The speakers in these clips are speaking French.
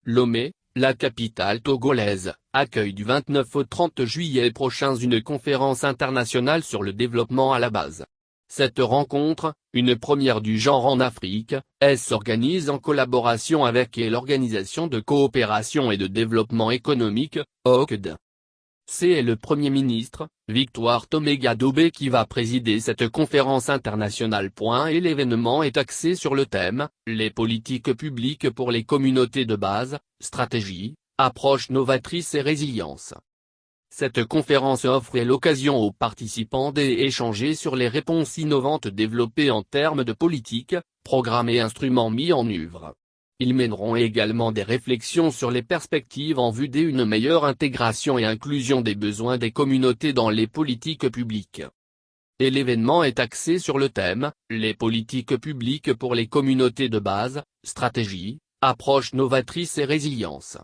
Lomé, la capitale togolaise, accueille du 29 au 30 juillet prochain une conférence internationale sur le développement à la base. Cette rencontre, une première du genre en Afrique, s'organise en collaboration avec l'Organisation de coopération et de développement économique, OCDE. C'est le Premier ministre, Victoire Toméga-Dobé qui va présider cette conférence internationale. Et l'événement est axé sur le thème « Les politiques publiques pour les communautés de base, stratégie, approche novatrice et résilience ». Cette conférence offre l'occasion aux participants d'échanger sur les réponses innovantes développées en termes de politique, programmes et instruments mis en œuvre. Ils mèneront également des réflexions sur les perspectives en vue d'une meilleure intégration et inclusion des besoins des communautés dans les politiques publiques. Et l'événement est axé sur le thème « Les politiques publiques pour les communautés de base, stratégie, approche novatrice et résilience ».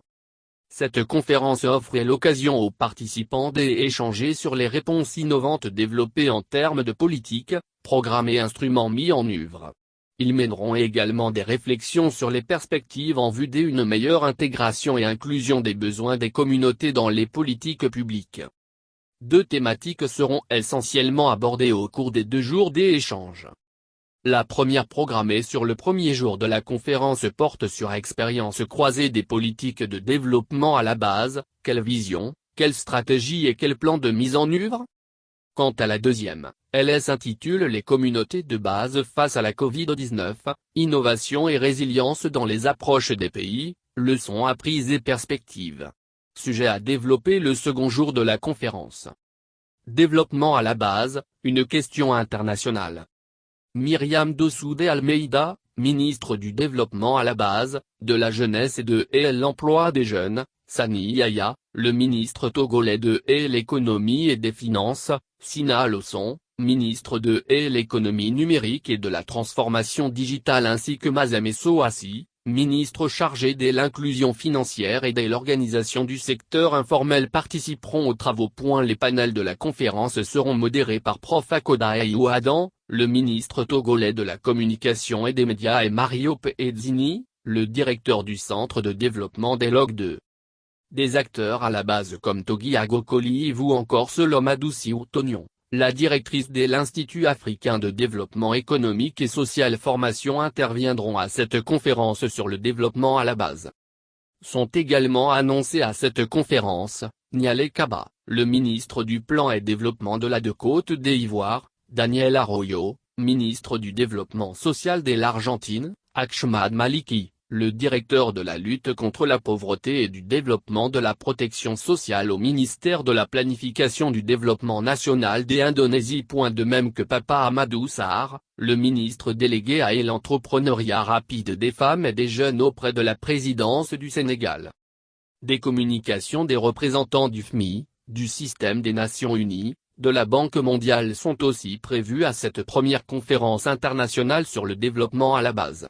Cette conférence offre l'occasion aux participants d'échanger sur les réponses innovantes développées en termes de politique, programmes et instruments mis en œuvre. Ils mèneront également des réflexions sur les perspectives en vue d'une meilleure intégration et inclusion des besoins des communautés dans les politiques publiques. Deux thématiques seront essentiellement abordées au cours des 2 jours d'échange. La première, programmée sur le premier jour de la conférence, porte sur expérience croisée des politiques de développement à la base, quelle vision, quelle stratégie et quel plan de mise en œuvre? Quant à la deuxième, elle s'intitule Les communautés de base face à la Covid-19, innovation et résilience dans les approches des pays, leçons apprises et perspectives. Sujet à développer le second jour de la conférence. Développement à la base, une question internationale. Myriam Dossoude Almeida, ministre du Développement à la base, de la Jeunesse et de l'Emploi des Jeunes, Sani Yaya, le ministre togolais de l'Économie et des Finances, Sina Losson, ministre de l'Économie numérique et de la transformation digitale ainsi que Mazamesso Assi, ministre chargé de l'inclusion financière et de l'organisation du secteur informel participeront aux travaux. Les panels de la conférence seront modérés par Prof Akoda Adam, le ministre togolais de la communication et des médias et Mario Pezzini, le directeur du centre de développement des Log 2. Des acteurs à la base comme Togi Agokoli ou encore Solomadou Sioutonyon, la directrice de l'Institut africain de développement économique et social formation interviendront à cette conférence sur le développement à la base. Sont également annoncés à cette conférence, Niale Kaba, le ministre du Plan et Développement de la Côte d'Ivoire, Daniel Arroyo, ministre du Développement social de l'Argentine, Achmad Maliki, le directeur de la lutte contre la pauvreté et du développement de la protection sociale au ministère de la Planification du Développement national d'Indonésie. De même que Papa Amadou Sarr, le ministre délégué à l'entrepreneuriat rapide des femmes et des jeunes auprès de la présidence du Sénégal. Des communications des représentants du FMI, du Système des Nations Unies, de la Banque mondiale sont aussi prévues à cette première conférence internationale sur le développement à la base.